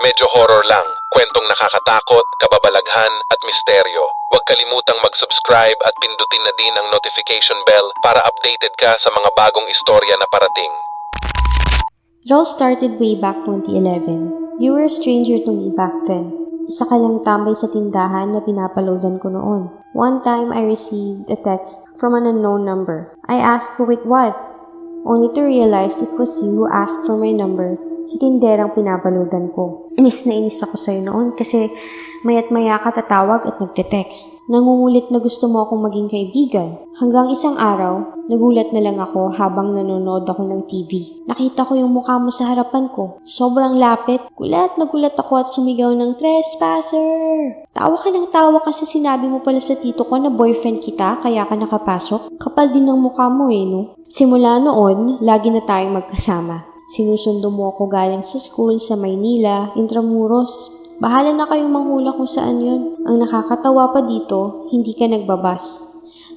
Medyo horror lang, kwentong nakakatakot, kababalaghan at misteryo. Huwag kalimutang mag-subscribe at pindutin na din ang notification bell para updated ka sa mga bagong istorya na parating. It all started way back 2011. You were a stranger to me back then. Isa ka lang tambay sa tindahan na pinapaloadan ko noon. One time, I received a text from an unknown number. I asked who it was, only to realize it was you who asked for my number sa tinderang pinapaloadan ko. Inis na inis ako sa'yo noon kasi maya't maya ka tatawag at nagte-text. Nangungulit na gusto mo akong maging kaibigan. Hanggang isang araw, nagulat na lang ako habang nanonood ako ng TV. Nakita ko yung mukha mo sa harapan ko. Sobrang lapit. Gulat na gulat ako at sumigaw ng "Trespasser!" Tawa ka ng tawa kasi sinabi mo pala sa tito ko na boyfriend kita kaya ka nakapasok. Kapal din ng mukha mo no? Simula noon, lagi na tayong magkasama. Sinusundo mo ako galing sa school sa Maynila, Intramuros. Bahala na kayong manghula kung saan yun. Ang nakakatawa pa dito, hindi ka nagbabas.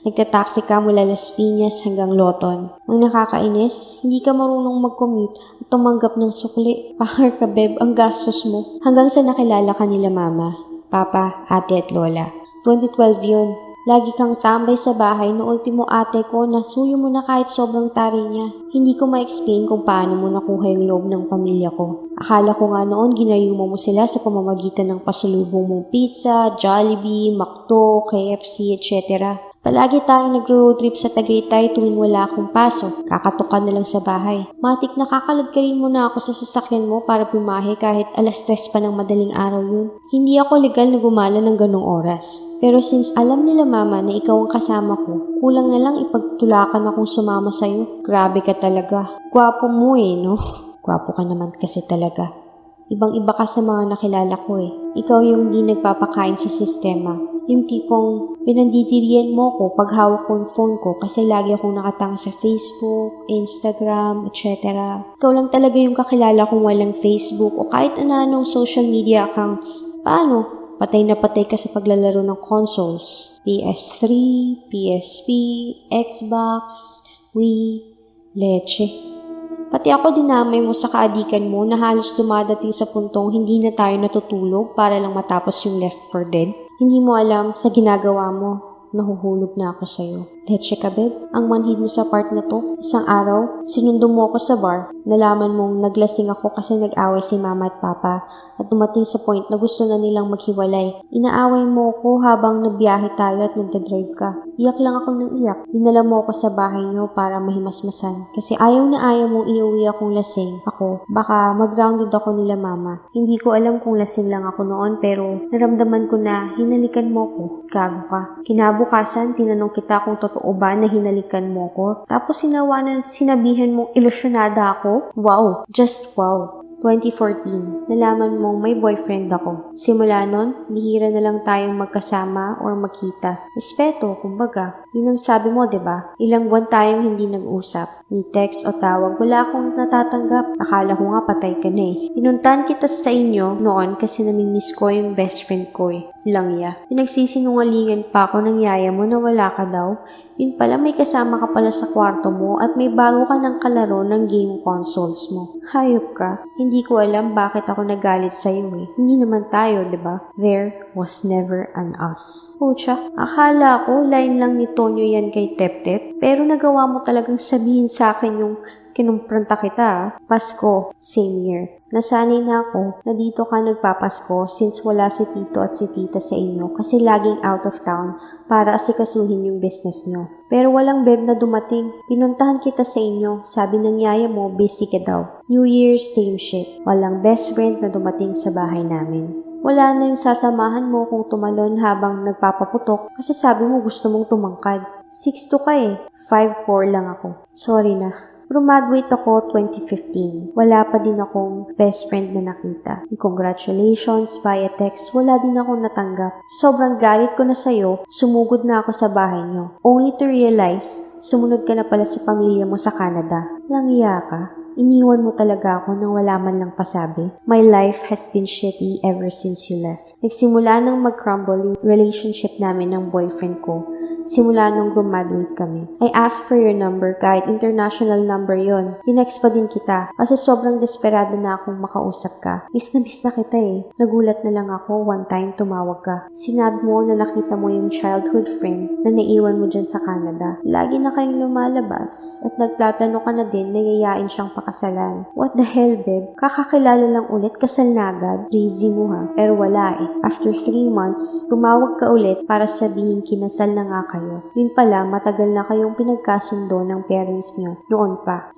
Nagtataksi ka mula Las Piñas hanggang Loton. Ang nakakainis, hindi ka marunong mag-commute at tumanggap ng sukli. Pakar ka, beb, ang gastos mo. Hanggang sa nakilala ka nila mama, papa, ate at lola. 2012 yun. Lagi kang tambay sa bahay na ultimo ate ko na suyo mo na kahit sobrang tari niya. Hindi ko ma-explain kung paano mo nakuha yung loob ng pamilya ko. Akala ko nga noon ginayuma mo sila sa pamamagitan ng pasalubong mong pizza, Jollibee, McDo, KFC, etc. Palagi tayong nagro-road trip sa Tagaytay tuwing wala akong pasok. Kakatukan na lang sa bahay. Matik nakakalad ka rin muna ako sa sasakyan mo para pumahe kahit 3:00 pa ng madaling araw yun. Hindi ako legal na gumala ng ganong oras. Pero since alam nila mama na ikaw ang kasama ko, kulang na lang ipagtulakan akong sumama sa'yo. Grabe ka talaga. Gwapo mo no? Gwapo ka naman kasi talaga. Ibang-iba ka sa mga nakilala ko Ikaw yung di nagpapakain sa sistema. Yung tipong pinandidirian mo ko pag hawak ko yung phone ko kasi lagi akong nakatanga sa Facebook, Instagram, etc. Ikaw lang talaga yung kakilala kong walang Facebook o kahit anong social media accounts. Paano? Patay na patay ka sa paglalaro ng consoles. PS3, PSP, Xbox, Wii, leche. Pati ako dinamay mo sa kaadikan mo na halos dumadating sa puntong hindi na tayo natutulog para lang matapos yung Left 4 Dead. Hindi mo alam sa ginagawa mo, nahuhulog na ako sa'yo. Leche ka, beb. Ang manhid mo sa part na to. Isang araw, sinundo mo ako sa bar. Nalaman mong naglasing ako kasi nag-away si mama at papa at dumating sa point na gusto na nilang maghiwalay. Inaaway mo ko habang nagbiyahe tayo at nagdadrive ka. Iyak lang ako ng iyak. Dinala mo ako sa bahay niyo para mahimasmasan kasi ayaw na ayaw mong iuwi akong lasing. Ako, baka mag-grounded ako nila mama. Hindi ko alam kung lasing lang ako noon pero naramdaman ko na hinalikan mo ko. Gago ka. Kinabukasan, tinanong kita kung totoo ba na hinalikan mo ko. Tapos sinabihan mong ilusyonada ako. Wow. Just wow. 2014, nalaman mong may boyfriend ako. Simula nun, bihira na lang tayong magkasama or magkita. Respeto, kumbaga. Yun ang sabi mo, diba? Ilang buwan tayong hindi nag-usap. Ni text o tawag, wala akong natatanggap. Akala ko nga patay ka na Pinuntahan kita sa inyo noon kasi namimiss ko yung best friend ko Langya. Pinagsisinungalingan pa ako ng yaya mo na wala ka daw. Yun pala may kasama ka pala sa kwarto mo at may bago ka ng kalaro ng game consoles mo. Hayop ka. Hindi ko alam bakit ako nagalit sa'yo Hindi naman tayo, diba? There was never an us. Pucha, akala ko line lang ni Tonyo yan kay Tep-Tep. Pero nagawa mo talagang sabihin sa akin yung kinumpranta kita. Pasko, same year. Nasanay na ako na dito ka nagpapasko since wala si tito at si tita sa inyo kasi laging out of town para asikasuhin yung business nyo. Pero walang beb na dumating. Pinuntahan kita sa inyo. Sabi ng yaya mo, busy ka daw. New Year, same shit. Walang best friend na dumating sa bahay namin. Wala na yung sasamahan mo kung tumalon habang nagpapaputok kasi sabi mo gusto mong tumangkad. 6'2" ka 5'4" lang ako. Sorry na. Graduate ako 2015. Wala pa din akong best friend na nakita. Congratulations via text, wala din akong natanggap. Sobrang galit ko na sa'yo, sumugod na ako sa bahay niyo. Only to realize, sumunod ka na pala sa pamilya mo sa Canada. Langya ka. Iniwan mo talaga ako nang wala man lang pasabi. My life has been shitty ever since you left. Nagsimula nang mag-crumble yung relationship namin ng boyfriend ko simula nung graduate kami. I asked for your number kahit international number yon. Tinext pa din kita kasi sobrang desperado na akong makausap ka. Miss na kita eh. Nagulat na lang ako one time tumawag ka. Sinabi mo na nakita mo yung childhood friend na naiwan mo dyan sa Canada. Lagi na kayong lumalabas at nagplatano ka na din na yayain siyang pakasalan. What the hell, babe? Kakakilala lang ulit, kasal na agad. Crazy mo ha. Pero wala eh. After 3 months, tumawag ka ulit para sabihin kinasal na nga kayo. Yun pala, matagal na kayong pinagkasundo ng parents niyo. Noon pa.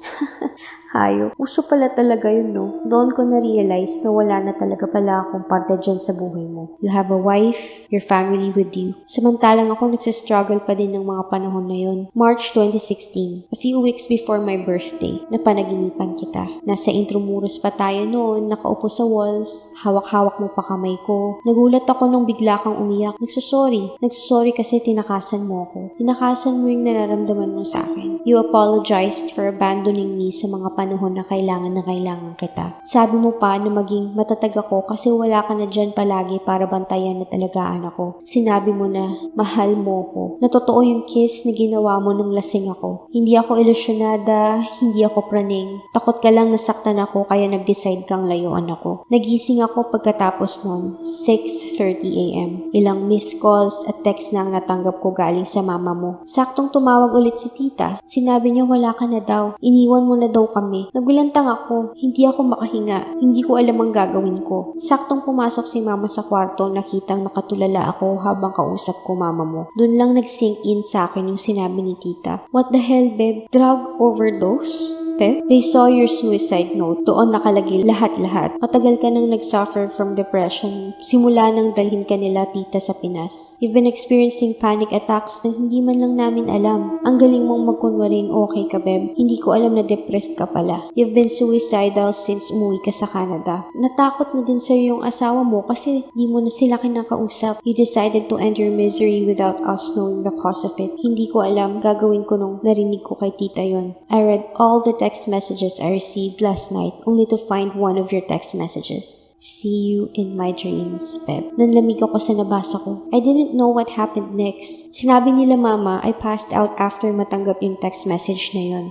Hayop. Uso pala talaga yun, no? Doon ko na-realize na wala na talaga pala akong parte dyan sa buhay mo. You have a wife, your family with you. Samantalang ako nagsistruggle pa din ng mga panahon na yun. March 2016, a few weeks before my birthday, napanaginipan kita. Nasa Intramuros pa tayo noon, nakaupo sa walls, hawak-hawak mo pa kamay ko. Nagulat ako nung bigla kang umiyak. Nagsusorry kasi tinakasan mo ako. Tinakasan mo yung nararamdaman mo sa akin. You apologized for abandoning me sa mga panahon na kailangan kita. Sabi mo pa na maging matatag ako kasi wala ka na dyan palagi para bantayan at alagaan ako. Sinabi mo na mahal mo ko. Na totoo yung kiss na ginawa mo nung lasing ako. Hindi ako ilusyonada, hindi ako praning. Takot ka lang nasaktan ako kaya nag-decide kang layuan ako. Nagising ako pagkatapos nun, 6:30 a.m. Ilang missed calls at text na ang natanggap ko galing sa mama mo. Saktong tumawag ulit si tita. Sinabi niya wala ka na daw. Iniwan mo na daw kami. Nagulantang ako. Hindi ako makahinga. Hindi ko alam ang gagawin ko. Saktong pumasok si mama sa kwarto, nakitang nakatulala ako habang kausap ko mama mo. Doon lang nag-sink in sa akin yung sinabi ni tita. What the hell, babe? Drug overdose? Pep? They saw your suicide note. Doon nakalagay lahat-lahat. Matagal ka nang nag-suffer from depression. Simula nang dalhin ka nila tita sa Pinas. You've been experiencing panic attacks na hindi man lang namin alam. Ang galing mong magkunwaring okay ka, Beb. Hindi ko alam na depressed ka pala. You've been suicidal since umuwi ka sa Canada. Natakot na din sa'yo yung asawa mo kasi di mo na sila kinakausap. You decided to end your misery without us knowing the cause of it. Hindi ko alam gagawin ko nung narinig ko kay tita yon. I read all the text messages I received last night only to find one of your text messages. See you in my dreams, Pep. Nanlamig ako sa nabasa ko. I didn't know what happened next. Sinabi nila mama, I passed out after matanggap yung text message na yon.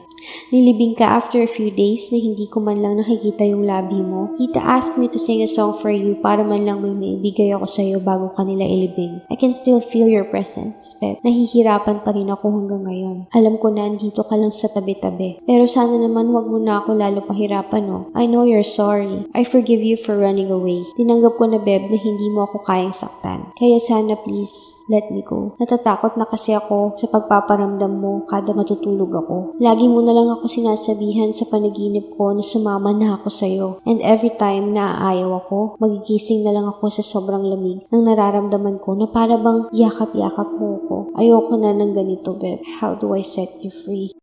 Nilibing ka after a few days na hindi ko man lang nakikita yung labi mo. Tita asked me to sing a song for you para man lang may maibigay ako sa'yo bago kanila ilibing. I can still feel your presence, Pep. Nahihirapan pa rin ako hanggang ngayon. Alam ko na andito ka lang sa tabi-tabi. Pero sana naman wag mo na ako lalo pahirapan, no? I know you're sorry. I forgive you for running away. Tinanggap ko na, Beb, na hindi mo ako kayang saktan. Kaya sana please, let me go. Natatakot na kasi ako sa pagpaparamdam mo kada matutulog ako. Lagi mo na lang ako sinasabihan sa panaginip ko na sumama na ako sa'yo. And every time na aayaw ako, magigising na lang ako sa sobrang lamig ng nararamdaman ko na para bang yakap-yakap mo ko. Ayoko na ng ganito, Beb. How do I set you free?